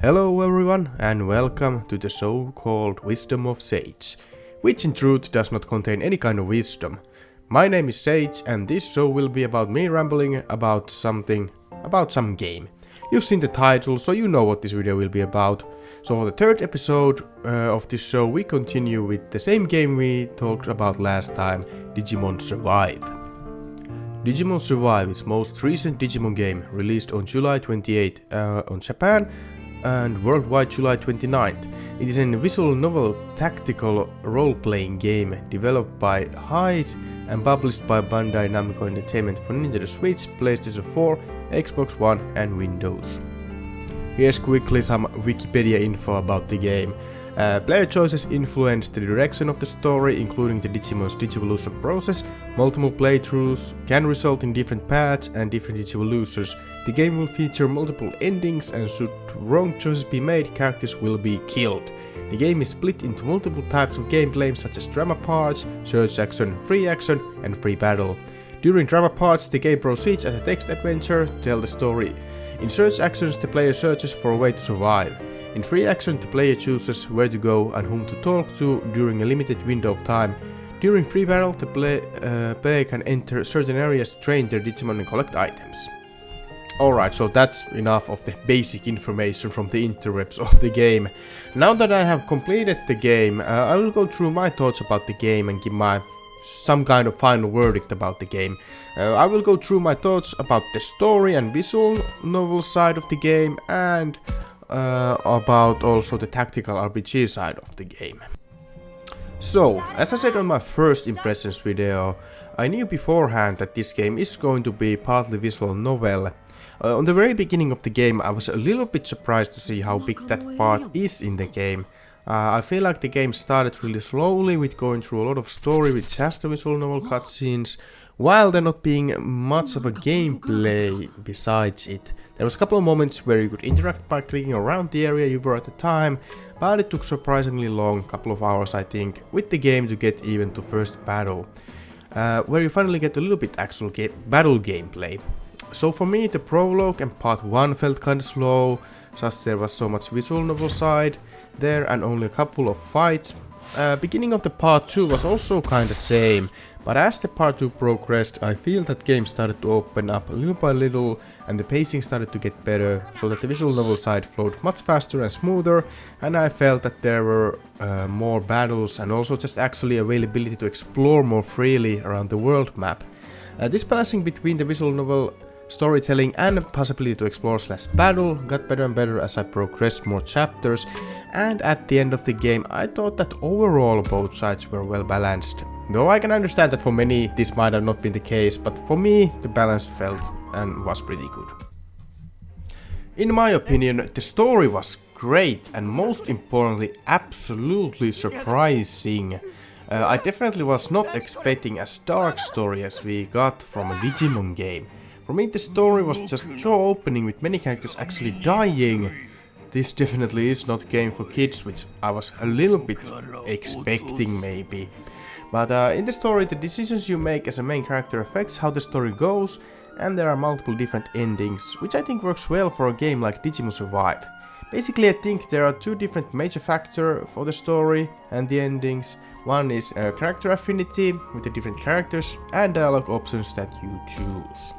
Hello everyone and welcome to the show called Wisdom of Sage, which in truth does not contain any kind of wisdom. My name is Sage and this show will be about me rambling about some game. You've seen the title, so you know what this video will be about. So for the third episode of this show we continue with the same game we talked about last time, Digimon Survive. Digimon Survive is most recent Digimon game, released on July 28 on Japan and worldwide July 29th. It is a visual novel tactical role-playing game developed by Hyde and published by Bandai Namco Entertainment for Nintendo Switch, PlayStation 4, Xbox One and Windows. Here's quickly some Wikipedia info about the game. Player choices influence the direction of the story, including the Digimon's Digivolution process. Multiple playthroughs can result in different paths and different Digivolutions. The game will feature multiple endings, and should wrong choices be made, characters will be killed. The game is split into multiple types of gameplay such as drama parts, search action, and free battle. During drama parts, the game proceeds as a text adventure to tell the story. In search actions, the player searches for a way to survive. In free action, the player chooses where to go and whom to talk to during a limited window of time. During free battle, the player can enter certain areas to train their Digimon and collect items. Alright, so that's enough of the basic information from the interwebs of the game. Now that I have completed the game, I will go through my thoughts about the game and give some kind of final verdict about the game. I will go through my thoughts about the story and visual novel side of the game, and about also the tactical RPG side of the game. So, as I said on my first impressions video, I knew beforehand that this game is going to be partly visual novel. On the very beginning of the game I was a little bit surprised to see how big that part is in the game. I feel like the game started really slowly with going through a lot of story with just the visual novel cutscenes, while there not being much of a gameplay besides it. There was a couple of moments where you could interact by clicking around the area you were at the time, but it took surprisingly long, couple of hours I think, with the game to get even to first battle, where you finally get a little bit actual battle gameplay. So for me the prologue and part 1 felt kinda slow, just there was so much visual novel side there and only a couple of fights. Beginning of the part 2 was also kinda same, but as the part 2 progressed I feel that game started to open up little by little and the pacing started to get better, so that the visual novel side flowed much faster and smoother, and I felt that there were more battles and also just actually availability to explore more freely around the world map. This balancing between the visual novel storytelling and possibility to explore / battle got better and better as I progressed more chapters, and at the end of the game I thought that overall both sides were well balanced. Though I can understand that for many this might have not been the case, but for me the balance felt and was pretty good. In my opinion, the story was great and most importantly absolutely surprising. I definitely was not expecting as dark story as we got from a Digimon game. For me the story was just so opening with many characters actually dying. This definitely is not a game for kids, which I was a little bit expecting maybe. But in the story the decisions you make as a main character affects how the story goes, and there are multiple different endings, which I think works well for a game like Digimon Survive. Basically I think there are two different major factors for the story and the endings. One is character affinity with the different characters and dialogue options that you choose.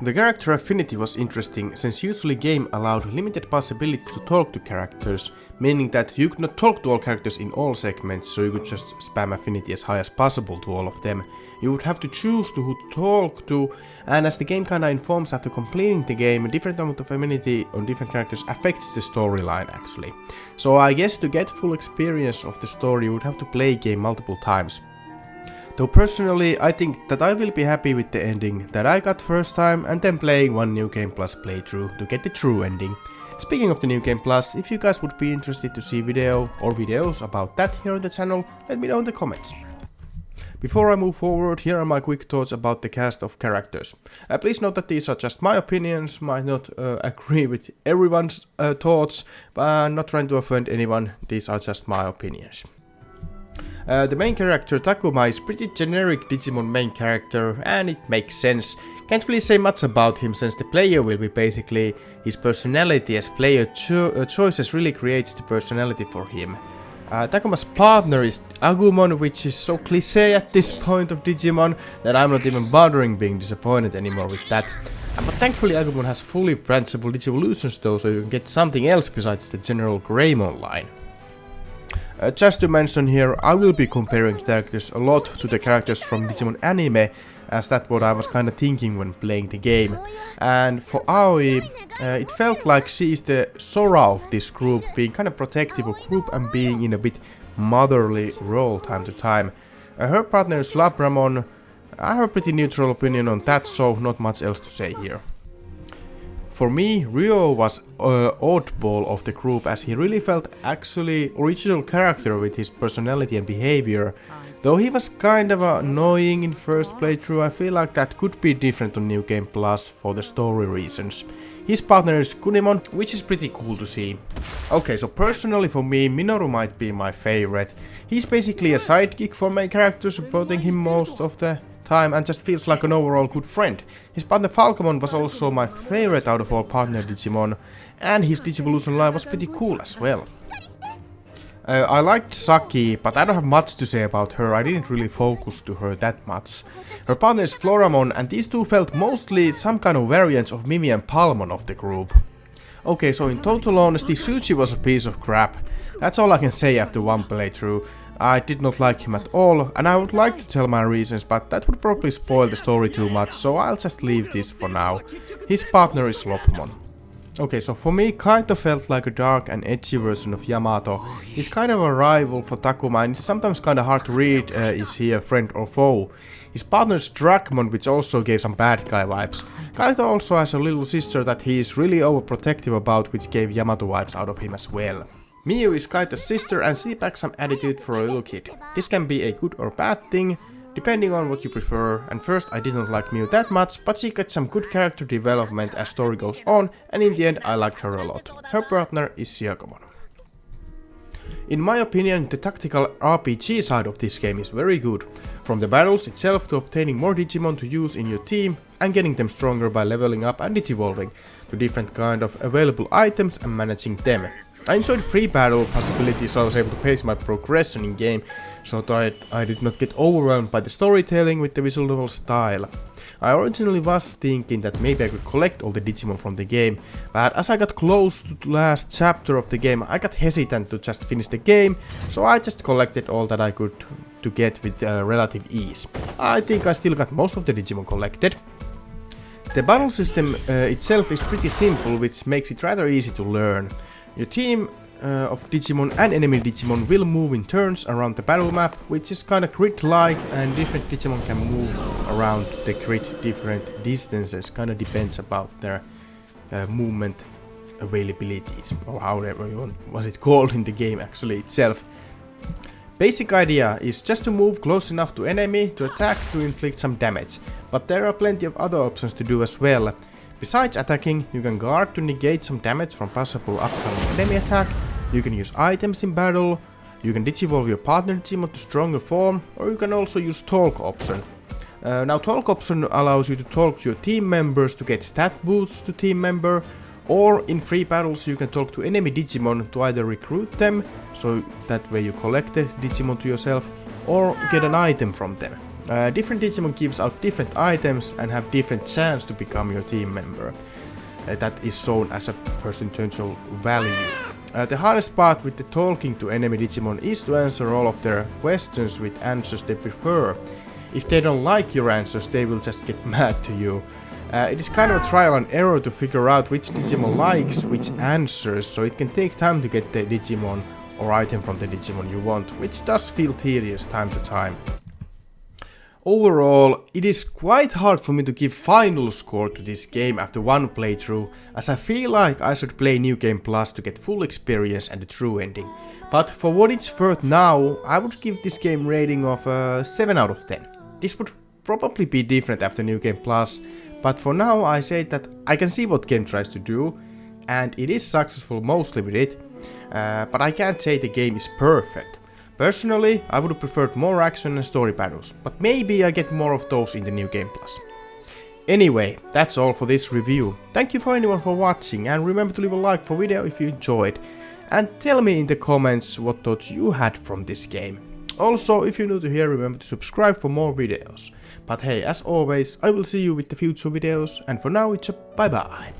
The character affinity was interesting, since usually game allowed limited possibility to talk to characters, meaning that you could not talk to all characters in all segments, so you could just spam affinity as high as possible to all of them. You would have to choose who to talk to, and as the game kinda informs after completing the game, a different amount of affinity on different characters affects the storyline actually. So I guess to get full experience of the story you would have to play game multiple times. Though personally I think that I will be happy with the ending that I got first time, and then playing one New Game Plus playthrough to get the true ending. Speaking of the New Game Plus, if you guys would be interested to see video or videos about that here on the channel, let me know in the comments. Before I move forward, here are my quick thoughts about the cast of characters. Please note that these are just my opinions, might not agree with everyone's thoughts, but I'm not trying to offend anyone, these are just my opinions. The main character Takuma is pretty generic Digimon main character, and it makes sense. Can't really say much about him since the player will be basically his personality, as player choices really creates the personality for him. Takuma's partner is Agumon, which is so cliché at this point of Digimon that I'm not even bothering being disappointed anymore with that. But thankfully Agumon has fully branchable Digivolutions though, so you can get something else besides the general Greymon line. Just to mention here, I will be comparing characters a lot to the characters from Digimon anime, as that's what I was kinda thinking when playing the game. And for Aoi, it felt like she is the Sora of this group, being kinda protective of group and being in a bit motherly role time to time. Her partner is Labramon. I have a pretty neutral opinion on that, so not much else to say here. For me, Ryo was oddball of the group, as he really felt actually original character with his personality and behavior. Though he was kind of annoying in first playthrough, I feel like that could be different on New Game Plus for the story reasons. His partner is Kunemon, which is pretty cool to see. Okay, so personally for me, Minoru might be my favorite. He's basically a sidekick for main character, supporting him most of the time and just feels like an overall good friend. His partner Falcomon was also my favorite out of all partner Digimon, and his Digivolution line was pretty cool as well. I liked Saki, but I don't have much to say about her. I didn't really focus to her that much. Her partner is Floramon, and these two felt mostly some kind of variants of Mimi and Palmon of the group. Okay, so in total honesty, Shuji was a piece of crap. That's all I can say after one playthrough. I did not like him at all, and I would like to tell my reasons, but that would probably spoil the story too much, so I'll just leave this for now. His partner is Lopmon. Okay, so for me, Kaito felt like a dark and edgy version of Yamato. He's kind of a rival for Takuma, and it's sometimes kind of hard to read is he a friend or foe. His partner is Dragmon, which also gave some bad guy vibes. Kaito also has a little sister that he is really overprotective about, which gave Yamato vibes out of him as well. Miyu is Kaito's sister and she packs some attitude for a little kid. This can be a good or bad thing, depending on what you prefer, and first I did not like Miyu that much, but she got some good character development as story goes on, and in the end I liked her a lot. Her partner is Siakomon. In my opinion, the tactical RPG side of this game is very good, from the battles itself to obtaining more Digimon to use in your team, and getting them stronger by leveling up and digivolving, to different kind of available items and managing them. I enjoyed free battle possibilities, so I was able to pace my progression in game, so that I did not get overwhelmed by the storytelling with the visual novel style. I originally was thinking that maybe I could collect all the Digimon from the game, but as I got close to the last chapter of the game, I got hesitant to just finish the game, so I just collected all that I could to get with relative ease. I think I still got most of the Digimon collected. The battle system itself is pretty simple, which makes it rather easy to learn. Your team of Digimon and enemy Digimon will move in turns around the battle map, which is kinda grid-like, and different Digimon can move around the grid different distances, kinda depends about their movement availabilities, or however you want, was it called in the game actually itself. Basic idea is just to move close enough to enemy to attack to inflict some damage, but there are plenty of other options to do as well. Besides attacking, you can guard to negate some damage from possible upcoming enemy attack, you can use items in battle, you can digivolve your partner Digimon to stronger form, or you can also use talk option. Now talk option allows you to talk to your team members to get stat boosts to team member, or in free battles you can talk to enemy Digimon to either recruit them, so that way you collect the Digimon to yourself, or get an item from them. Different Digimon gives out different items and have different chance to become your team member. That is shown as a percentual value. The hardest part with the talking to enemy Digimon is to answer all of their questions with answers they prefer. If they don't like your answers, they will just get mad to you. It is kind of a trial and error to figure out which Digimon likes which answers, so it can take time to get the Digimon or item from the Digimon you want, which does feel tedious time to time. Overall, it is quite hard for me to give final score to this game after one playthrough, as I feel like I should play New Game Plus to get full experience and the true ending. But for what it's worth now, I would give this game rating of 7 out of 10. This would probably be different after New Game Plus, but for now I say that I can see what game tries to do, and it is successful mostly with it, but I can't say the game is perfect. Personally, I would have preferred more action and story battles, but maybe I get more of those in the New Game Plus. Anyway, that's all for this review. Thank you for anyone for watching, and remember to leave a like for video if you enjoyed. And tell me in the comments what thoughts you had from this game. Also, if you're new to here, remember to subscribe for more videos. But hey, as always, I will see you with the future videos, and for now it's a bye bye.